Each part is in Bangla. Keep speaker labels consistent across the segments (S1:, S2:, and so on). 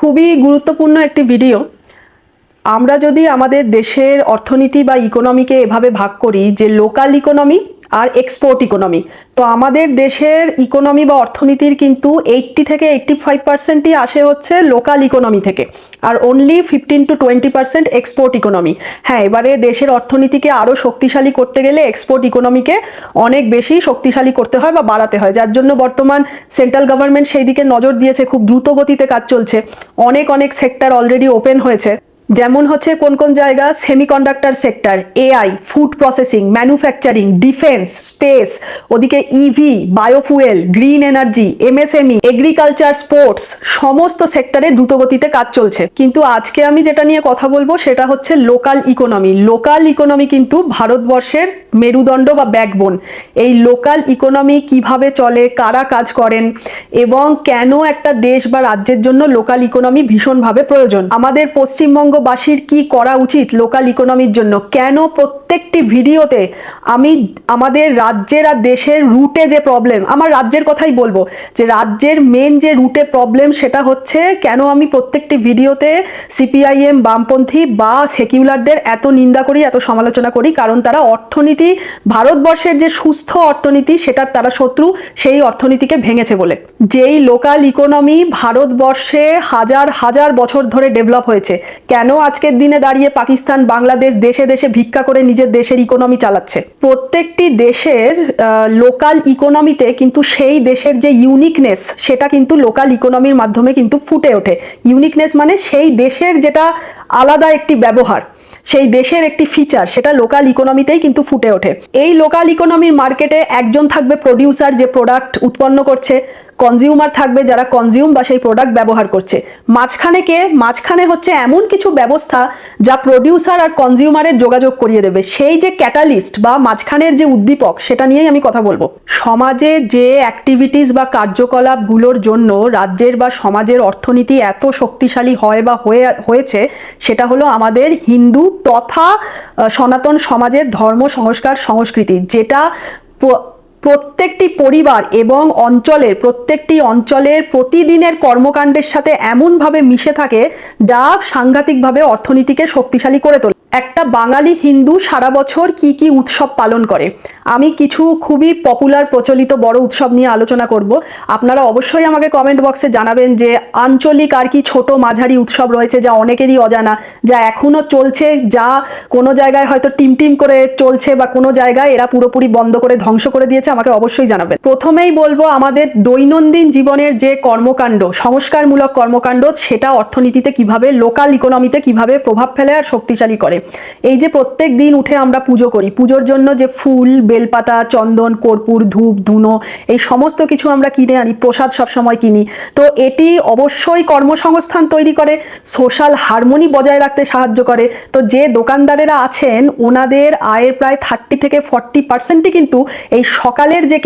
S1: খুবই গুরুত্বপূর্ণ একটি ভিডিও। আমরা যদি আমাদের দেশের অর্থনীতি বা ইকোনমিকে এভাবে ভাগ করি যে লোকাল ইকোনমি আর এক্সপোর্ট ইকোনমি, তো আমাদের দেশের ইকোনমি বা অর্থনীতির কিন্তু 80 থেকে 85%ই আসে হচ্ছে লোকাল ইকোনমি থেকে, আর অনলি 15 to 20% এক্সপোর্ট ইকোনমি। হ্যাঁ, এবারে দেশের অর্থনীতিকে আরও শক্তিশালী করতে গেলে এক্সপোর্ট ইকোনমিকে অনেক বেশি শক্তিশালী করতে হয় বা বাড়াতে হয়, যার জন্য বর্তমান সেন্ট্রাল গভর্নমেন্ট সেই দিকে নজর দিয়েছে। খুব দ্রুত গতিতে কাজ চলছে, অনেক অনেক সেক্টর অলরেডি ওপেন হয়েছে। যেমন হচ্ছে কোন কোন জায়গা, semiconductor sector, AI, food processing, manufacturing, defence, space, ওদিকে EV, biofuel, green energy, MSME, agriculture, sports, সমস্ত সেক্টরে দ্রুতগতিতে কাজ চলছে। কিন্তু আজকে আমি যেটা নিয়ে কথা বলবো সেটা হচ্ছে লোকাল ইকোনমি। লোকাল ইকোনমি কিন্তু ভারতবর্ষের মেরুদণ্ড বা ব্যাকবোন। এই লোকাল ইকোনমি কিভাবে চলে, কারা কাজ করেন এবং কেন একটা দেশ বা রাজ্যের জন্য লোকাল ইকোনমি ভীষণভাবে প্রয়োজন, আমাদের পশ্চিমবঙ্গবাসীর কি করা উচিত লোকাল ইকোনমির জন্য, কেন প্রত্যেকটি ভিডিওতে আমি আমাদের রাজ্যের আর দেশের রুটে যে প্রবলেম, আমার রাজ্যের কথাই বলবো, যে রাজ্যের মেন যে রুটে প্রবলেম সেটা হচ্ছে কেন আমি প্রত্যেকটি ভিডিওতে সিপিআইএম, বামপন্থী বা সেকুলারদের এত নিন্দা করি, এত সমালোচনা করি, কারণ তারা অর্থনীতি, ভারতবর্ষের যে সুস্থ অর্থনীতি সেটার তারা শত্রু, সেই অর্থনীতিকে ভেঙেছে বলে। যেই লোকাল ইকোনমি ভারতবর্ষে হাজার হাজার বছর ধরে ডেভেলপ হয়েছে, কেন আজকের দিনে দাঁড়িয়ে পাকিস্তান, বাংলাদেশ দেশে দেশে ভিক্ষা করে নিজের দেশের ইকোনমি চালাচ্ছে? প্রত্যেকটি দেশের লোকাল ইকোনমিতে কিন্তু সেই দেশের যে ইউনিকনেস সেটা কিন্তু লোকাল ইকোনমির মাধ্যমে কিন্তু ফুটে ওঠে। ইউনিকনেস মানে সেই দেশের যেটা আলাদা একটি ব্যবহার, সেই দেশের একটি ফিচার, সেটা লোকাল ইকোনমিতেই কিন্তু ফুটে ওঠে। এই লোকাল ইকোনমির মার্কেটে একজন থাকবে প্রডিউসার, যে প্রোডাক্ট উৎপন্ন করছে, কনজিউমার থাকবে যারা কনজিউম বা সেই প্রোডাক্ট ব্যবহার করছে। মাঝখানে হচ্ছে এমন কিছু ব্যবস্থা যা প্রডিউসার আর কনজিউমারের যোগাযোগ করিয়ে দেবে। সেই যে ক্যাটালিস্ট বা মাঝখানের যে উদ্দীপক, সেটা নিয়েই আমি কথা বলবো। সমাজে যে অ্যাক্টিভিটিস বা কার্যকলাপগুলোর জন্য রাজ্যের বা সমাজের অর্থনীতি এত শক্তিশালী হয় বা হয়েছে, সেটা হলো আমাদের হিন্দু তথা সনাতন সমাজের ধর্ম, সংস্কার, সংস্কৃতি, যেটা প্রত্যেকটি পরিবার এবং প্রত্যেকটি অঞ্চলের প্রতিদিনের কর্মকাণ্ডের সাথে এমনভাবে মিশে থাকে যা সাংঘাতিকভাবে অর্থনীতিকে শক্তিশালী করে তোলে। একটা বাঙালি হিন্দু সারা বছর কি কি উৎসব পালন করে, আমি কিছু খুবই পপুলার প্রচলিত বড় উৎসব নিয়ে আলোচনা করব। আপনারা অবশ্যই আমাকে কমেন্ট বক্সে জানাবেন যে আঞ্চলিক আর কি ছোট মাঝারি উৎসব রয়েছে যা অনেকেরই অজানা, যা এখনো চলছে, যা কোনো জায়গায় হয়তো টিম করে চলছে বা কোনো জায়গায় এরা পুরোপুরি বন্ধ করে ধ্বংস করে দিয়েছে, আমাকে অবশ্যই জানাবেন। প্রথমেই বলবো আমাদের দৈনন্দিন জীবনের যে কর্মকাণ্ড, সংস্কারমূলক কর্মকাণ্ড, সেটা অর্থনীতিতে কিভাবে, লোকাল ইকোনমিতে কিভাবে প্রভাব ফেলে আর শক্তিশালী করে। এই যে প্রত্যেক দিন উঠে আমরা পুজো করি, পুজোর জন্য যে ফুল, বেলপাতা, চন্দন, কর্পূর, ধূপ, ধুনো, এই সমস্ত কিছু আমরা কিনে আনি, প্রসাদ সবসময় কিনি, তো এটি অবশ্যই কর্মসংস্থান তৈরি করে, সোশ্যাল হারমোনি বজায় রাখতে সাহায্য করে। তো যে দোকানদারেরা আছেন ওনাদের আয়ের প্রায় 30 থেকে 40%ই কিন্তু এই সকালের যে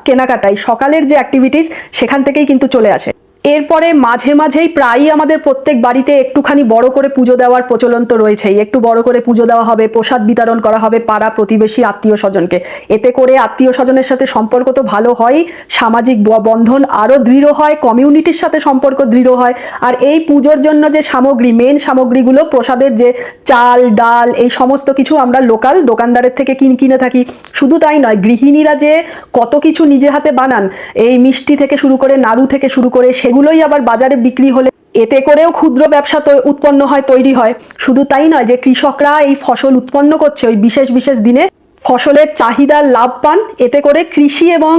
S1: কেনাকাটাই, সকালের যে অ্যাক্টিভিটিস, সেখান থেকেই কিন্তু চলে আসে। এরপরে মাঝেই প্রায়ই আমাদের প্রত্যেক বাড়িতে একটুখানি বড় করে পুজো দেওয়ার প্রচলন তো রয়েছেই। একটু বড় করে পুজো দেওয়া হবে, প্রসাদ বিতরণ করা হবে পাড়া প্রতিবেশী আত্মীয় স্বজনকে। এতে করে আত্মীয় স্বজনের সাথে সম্পর্ক তো ভালো হয়, সামাজিক বন্ধন আরও দৃঢ় হয়, কমিউনিটির সাথে সম্পর্ক দৃঢ় হয়। আর এই পুজোর জন্য যে সামগ্রী, মেন সামগ্রীগুলো, প্রসাদের যে চাল, ডাল, এই সমস্ত কিছু আমরা লোকাল দোকানদারের থেকে কিনে থাকি। শুধু তাই নয়, গৃহিণীরা যে কত কিছু নিজে হাতে বানান, এই মিষ্টি থেকে শুরু করে, নাড়ু থেকে শুরু করে, সেগুলোই আবার বাজারে বিক্রি হলে এতে করেও ক্ষুদ্র ব্যবসা উৎপন্ন হয়, তৈরি হয়। শুধু তাই নয় যে কৃষকরা এই ফসল উৎপন্ন করছে, ওই বিশেষ দিনে ফসলের চাহিদার লাভ পান, এতে করে কৃষি এবং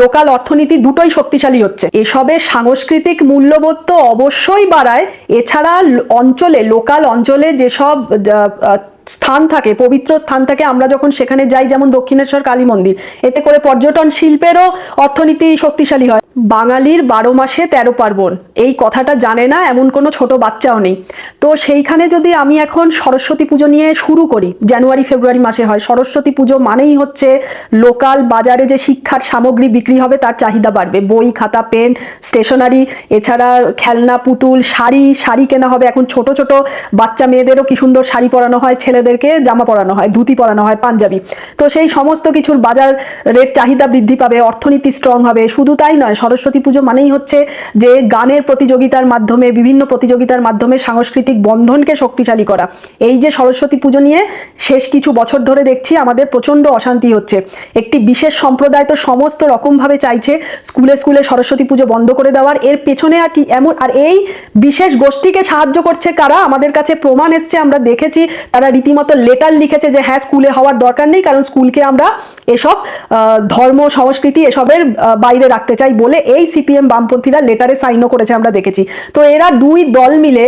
S1: লোকাল অর্থনীতি দুটোই শক্তিশালী হচ্ছে। এসবের সাংস্কৃতিক মূল্যবোধ তো অবশ্যই বাড়ায়। এছাড়া লোকাল অঞ্চলে যেসব স্থান থাকে, পবিত্র স্থান থাকে, আমরা যখন সেখানে যাই, যেমন দক্ষিণেশ্বর কালী মন্দির, এতে করে পর্যটন শিল্পেরও অর্থনীতি শক্তিশালী হয়। বাঙালির 12 মাসে 13 পার্বণ, এই কথাটা জানে না এমন কোনো ছোট বাচ্চাও নেই। তো সেইখানে যদি আমি এখন সরস্বতী পুজো নিয়ে শুরু করি, জানুয়ারি ফেব্রুয়ারি মাসে হয় সরস্বতী পুজো, মানেই হচ্ছে লোকাল বাজারে যে শিক্ষার সামগ্রী বিক্রি হবে তার চাহিদা বাড়বে। বই, খাতা, পেন, স্টেশনারি, এছাড়া খেলনা, পুতুল, শাড়ি কেনা হবে। এখন ছোট বাচ্চা মেয়েদেরও কি সুন্দর শাড়ি পরানো হয়, ছেলে ছেলেদেরকে জামা পরানো হয়, ধুতি পরানো হয়, পাঞ্জাবি। তো সেই সমস্ত কিছুর বাজার রেট চাহিদা বৃদ্ধি পাবে, অর্থনীতি স্ট্রং হবে। শুধু তাই নয়, সরস্বতী পুজো মানেই হচ্ছে যে গানের প্রতিযোগিতার মাধ্যমে, বিভিন্ন প্রতিযোগিতার মাধ্যমে সাংস্কৃতিক বন্ধনকে শক্তিশালী করা। এই যে সরস্বতী পুজো নিয়ে শেষ কিছু বছর ধরে দেখছি আমাদের প্রচন্ড অশান্তি হচ্ছে। একটি বিশেষ সম্প্রদায় তো সমস্ত রকমভাবে চাইছে স্কুলে স্কুলে সরস্বতী পুজো বন্ধ করে দেওয়ার। এর পেছনে আর কি এমন, আর এই বিশেষ গোষ্ঠীকে সাহায্য করছে কারা? আমাদের কাছে প্রমাণ এসছে, আমরা দেখেছি, তারা রীতিমতো লেটার লিখেছে যে হ্যাঁ, স্কুলে হওয়ার দরকার নেই, কারণ স্কুলকে আমরা এসব ধর্ম সংস্কৃতি এসবের বাইরে রাখতে চাই বলে এই সিপিএম বামপন্থীরা লেটারে সাইনও করেছে, আমরা দেখেছি। তো এরা দুই দল মিলে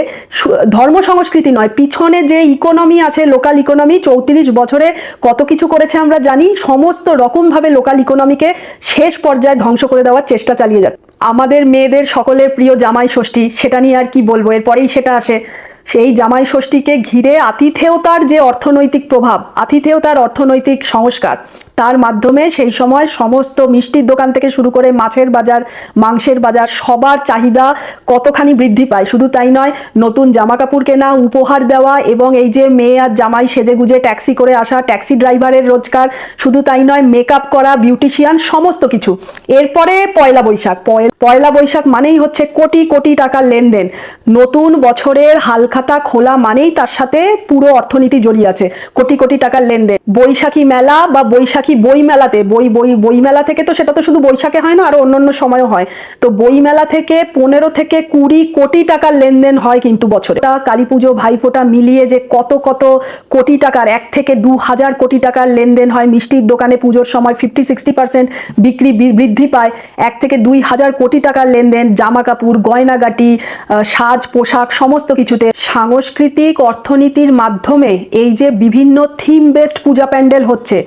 S1: ধর্ম সংস্কৃতি নয়, পিছনে যে ইকোনমি আছে, লোকাল ইকোনমি, 34 বছরে কত কিছু করেছে আমরা জানি, সমস্ত রকমভাবে লোকাল ইকোনমিকে শেষ পর্যায়ে ধ্বংস করে দেওয়ার চেষ্টা চালিয়ে যাচ্ছে। আমাদের মেয়েদের সকলের প্রিয় জামাই ষষ্ঠী, সেটা নিয়ে আর কি বলবো, এরপরেই সেটা আসে। সেই জামাই ষষ্ঠীকে ঘিরে আতিথেয়তার যে অর্থনৈতিক প্রভাব, আতিথেয়তার অর্থনৈতিক সংস্কার, তার মাধ্যমে সেই সময় সমস্ত মিষ্টির দোকান থেকে শুরু করে মাছের বাজার, মাংসের বাজার, সবার চাহিদা কতখানি বৃদ্ধি পায়। শুধু তাই নয়, নতুন জামা কাপড় কেনা, উপহার দেওয়া, এবং এই যে মেয়ে আর জামাই সেজে গুজে ট্যাক্সি করে আসা, ট্যাক্সি ড্রাইভারের রোজগার, শুধু তাই নয়, মেকআপ করা, বিউটিশিয়ান, সমস্ত কিছু। এরপরে পয়লা বৈশাখ। পয়লা বৈশাখ মানেই হচ্ছে কোটি কোটি টাকার লেনদেন। নতুন বছরের হালখাতা খোলা মানেই তার সাথে পুরো অর্থনীতি জড়িয়ে আছে, কোটি কোটি টাকার লেনদেন। বৈশাখী মেলা বা বৈশাখী বই মেলাতে, বই মেলা থেকে, তো সেটা তো শুধু বৈশাখে হয় না, আরো অন্যান্য সময়ও হয়। তো বই মেলা থেকে 15 থেকে 20 কোটি টাকার লেনদেন হয় কিন্তু বছরে। কালী পুজো, ভাইফোঁটা মিলিয়ে যে কত কত কোটি টাকার, 1 থেকে 2,000 কোটি টাকার লেনদেন হয়। মিষ্টির দোকানে পুজোর সময় 50-60% বিক্রি বৃদ্ধি পায়। 1 থেকে 2,000 কোটি টাকার লেনদেন জামা কাপড়, গয়নাগাটি, সাজ পোশাক, সমস্ত কিছুতে। সাংস্কৃতিক অর্থনীতির মাধ্যমে এই যে বিভিন্ন থিম বেসড পূজা প্যান্ডেল হচ্ছে,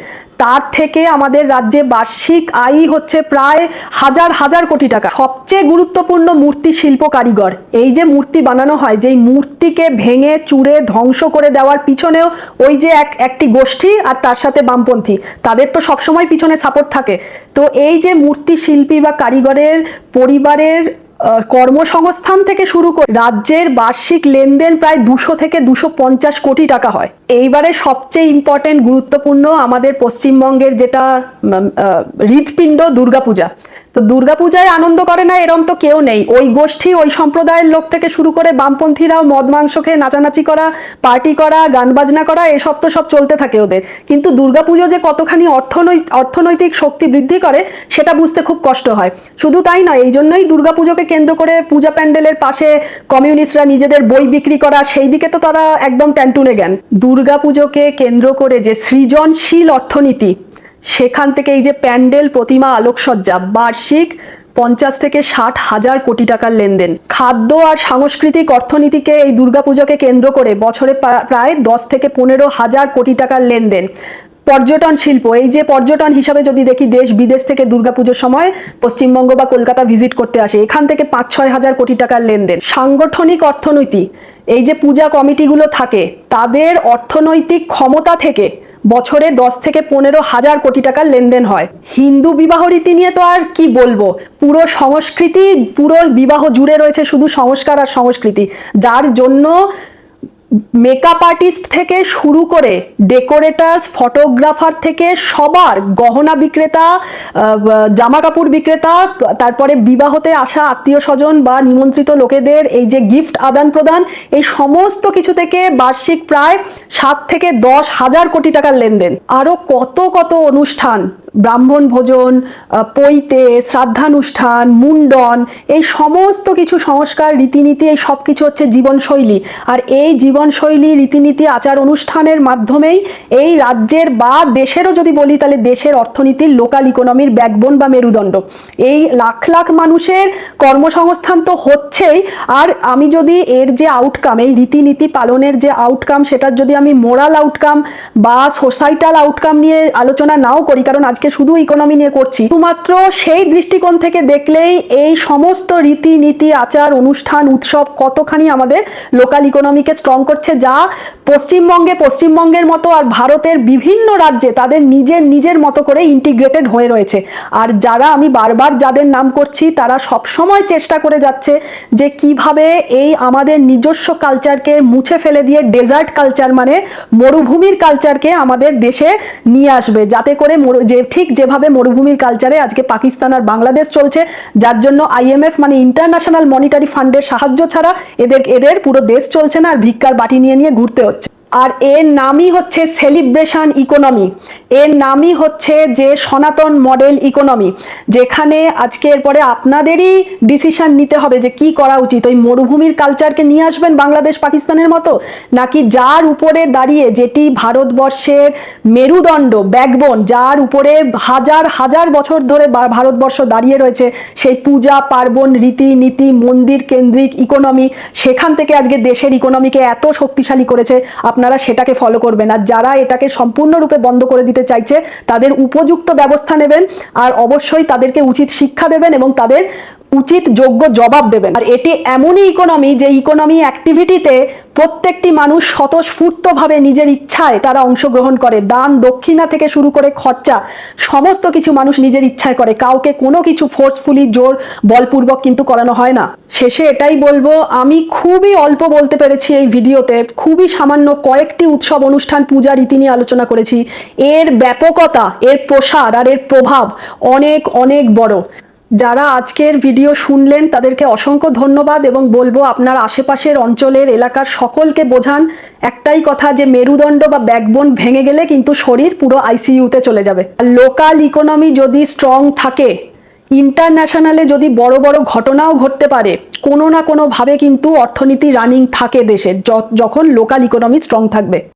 S1: তার থেকে আমাদের রাজ্যে বার্ষিক আয় হচ্ছে প্রায় হাজার হাজার কোটি টাকা। সবচেয়ে গুরুত্বপূর্ণ মূর্তি শিল্প কারিগর। এই যে মূর্তি বানানো হয়, যেই মূর্তিকে ভেঙে চুরে ধ্বংস করে দেওয়ার পিছনেও ওই যে একটি গোষ্ঠী আর তার সাথে বামপন্থী, তাদের তো সবসময় পিছনে সাপোর্ট থাকে। তো এই যে মূর্তি শিল্পী বা কারিগরের পরিবারের কর্মসংস্থান থেকে শুরু করে রাজ্যের বার্ষিক লেনদেন প্রায় 200 থেকে 250 কোটি টাকা হয়। এইবারে সবচেয়ে ইম্পর্টেন্ট, গুরুত্বপূর্ণ আমাদের পশ্চিমবঙ্গের যেটা হৃৎপিণ্ড, দুর্গাপূজা। তো দুর্গাপূজায় আনন্দ করে না এরম তো কেউ নেই। ওই গোষ্ঠী, ওই সম্প্রদায়ের লোক থেকে শুরু করে বামপন্থীরাও মদ মাংস খেয়ে নাচানাচি করা, পার্টি করা, গান বাজনা করা, এসব তো সব চলতে থাকে ওদের। কিন্তু দুর্গাপুজো যে কতখানি অর্থনৈতিক শক্তি বৃদ্ধি করে সেটা বুঝতে খুব কষ্ট হয়। শুধু তাই নয়, এই জন্যই দুর্গাপুজোকে কেন্দ্র করে পূজা প্যান্ডেলের পাশে কমিউনিস্টরা নিজেদের বই বিক্রি করা, সেই দিকে তো তারা একদম ট্যান্টুনে জ্ঞান। দুর্গাপুজোকে কেন্দ্র করে যে সৃজনশীল অর্থনীতি, সেখান থেকে এই যে প্যান্ডেল, প্রতিমা, আলোকসজ্জা, বার্ষিক 50 থেকে 60 হাজার কোটি টাকার লেনদেন। খাদ্য আর সাংস্কৃতিক অর্থনীতিকে এই দুর্গাপুজোকে কেন্দ্র করে বছরে প্রায় 10 থেকে 15 হাজার কোটি টাকার লেনদেন। পর্যটন শিল্প, এই যে পর্যটন হিসাবে যদি দেখি, দেশ বিদেশ থেকে দুর্গাপুজোর সময় পশ্চিমবঙ্গ বা কলকাতা ভিজিট করতে আসে, এখান থেকে 5-6 হাজার কোটি টাকার লেনদেন। সাংগঠনিক অর্থনীতি, এই যে পূজা কমিটিগুলো থাকে, তাদের অর্থনৈতিক ক্ষমতা থেকে বছরে 10 থেকে 15 হাজার কোটি টাকার লেনদেন হয়। হিন্দু বিবাহ রীতি নিয়ে তো আর কি বলবো, পুরো সংস্কৃতি, পুরো বিবাহ জুড়ে রয়েছে শুধু সংস্কার আর সংস্কৃতি, যার জন্য মেকআপ আর্টিস্ট থেকে শুরু করে ডেকোরেটার্স, ফটোগ্রাফার থেকে সবার, গহনা বিক্রেতা, জামা কাপড় বিক্রেতা, তারপরে বিবাহতে আসা আত্মীয় স্বজন বা নিমন্ত্রিত লোকেদের এই যে গিফট আদান প্রদান, এই সমস্ত কিছু থেকে বার্ষিক প্রায় 7 থেকে 10 হাজার কোটি টাকার লেনদেন। আরো কত কত অনুষ্ঠান, ব্রাহ্মণ ভোজন, পৈতে, শ্রাদ্ধানুষ্ঠান, মুন্ডন, এই সমস্ত কিছু সংস্কার, রীতিনীতি, এই সব কিছু হচ্ছে জীবনশৈলী। আর এই জীবনশৈলী, রীতিনীতি, আচার অনুষ্ঠানের মাধ্যমেই এই রাজ্যের বা দেশেরও যদি বলি, তাহলে দেশের অর্থনীতির, লোকাল ইকোনমির ব্যাকবোন বা মেরুদণ্ড। এই লাখ লাখ মানুষের কর্মসংস্থান তো হচ্ছেই, আর আমি যদি এর যে আউটকাম, এই রীতিনীতি পালনের যে আউটকাম, সেটার যদি আমি মোরাল আউটকাম বা সোসাইটাল আউটকাম নিয়ে আলোচনা নাও করি, কারণ আজকে আজকে শুধু ইকোনমি নিয়ে করছি, শুধুমাত্র সেই দৃষ্টিকোণ থেকে দেখলেই এই সমস্ত রীতিনীতি, আচার, অনুষ্ঠান, উৎসব কতখানি আমাদের লোকাল ইকোনমিকে স্ট্রং করছে, যা পশ্চিমবঙ্গের মতো আর ভারতের বিভিন্ন রাজ্যে তাদের নিজের মতো করে ইন্টিগ্রেটেড হয়ে রয়েছে। আর যারা আমি বারবার যাদের নাম করছি তারা সবসময় চেষ্টা করে যাচ্ছে যে কিভাবে এই আমাদের নিজস্ব কালচারকে মুছে ফেলে দিয়ে ডেজার্ট কালচার মানে মরুভূমির কালচারকে আমাদের দেশে নিয়ে আসবে, যাতে করে ঠিক যেভাবে মরুভূমির কালচারে আজকে পাকিস্তান আর বাংলাদেশ চলছে, যার জন্য IMF মানে ইন্টারন্যাশনাল মনিটারি ফান্ডের সাহায্য ছাড়া এদের পুরো দেশ চলছে না, আর ভিক্ষার বাটি নিয়ে ঘুরতে হচ্ছে। আর এর নামই হচ্ছে সেলিব্রেশন ইকোনমি, এর নামই হচ্ছে যে সনাতন মডেল ইকোনমি, যেখানে আজকের পরে আপনাদেরই ডিসিশন নিতে হবে যে কি করা উচিত। ওই মরুভূমির কালচারকে নিয়ে আসবেন বাংলাদেশ পাকিস্তানের মতো, নাকি যার উপরে দাঁড়িয়ে, যেটি ভারতবর্ষের মেরুদণ্ড, ব্যাকবোন, যার উপরে হাজার হাজার বছর ধরে ভারতবর্ষ দাঁড়িয়ে রয়েছে, সেই পূজা পার্বণ, রীতিনীতি, মন্দির কেন্দ্রিক ইকোনমি, সেখান থেকে আজকে দেশের ইকোনমিকে এত শক্তিশালী করেছে, আপনারা সেটাকে ফলো করবেন। আর যারা এটাকে সম্পূর্ণরূপে বন্ধ করে দিতে চাইছে তাদের উপযুক্ত ব্যবস্থা নেবেন, আর অবশ্যই তাদেরকে উচিত শিক্ষা দেবেন এবং তাদের উচিত যোগ্য জবাব দেবেন। আর এটি এমনই ইকোনমি যে ইকোনমি অ্যাক্টিভিটিতে প্রত্যেকটি মানুষ স্বতঃস্ফূর্তভাবে নিজের ইচ্ছায় তারা অংশগ্রহণ করে, দান দক্ষিণা থেকে শুরু করে খরচা সমস্ত কিছু মানুষ নিজের ইচ্ছায় করে, কাউকে কোনো কিছু ফোর্সফুলি জোর বলপূর্বক কিন্তু করানো হয় না। শেষে এটাই বলবো, আমি খুবই অল্প বলতে পেরেছি এই ভিডিওতে, খুবই সামান্য কয়েকটি উৎসব অনুষ্ঠান পূজা রীতি নিয়ে আলোচনা করেছি। এর ব্যাপকতা, এর প্রসার আর এর প্রভাব অনেক অনেক বড়। যারা আজকের ভিডিও শুনলেন তাদেরকে অসংখ্য ধন্যবাদ, এবং বলবো আপনার আশেপাশের অঞ্চলের এলাকার সকলকে বোঝান একটাই কথা, যে মেরুদণ্ড বা ব্যাকবোন ভেঙে গেলে কিন্তু শরীর পুরো ICU-তে চলে যাবে। লোকাল ইকোনমি যদি স্ট্রং থাকে, ইন্টারন্যাশনালে যদি বড় বড় ঘটনাও ঘটতে পারে, কোনো না কোনোভাবে কিন্তু অর্থনীতি রানিং থাকে দেশের, যখন লোকাল ইকোনমি স্ট্রং থাকবে।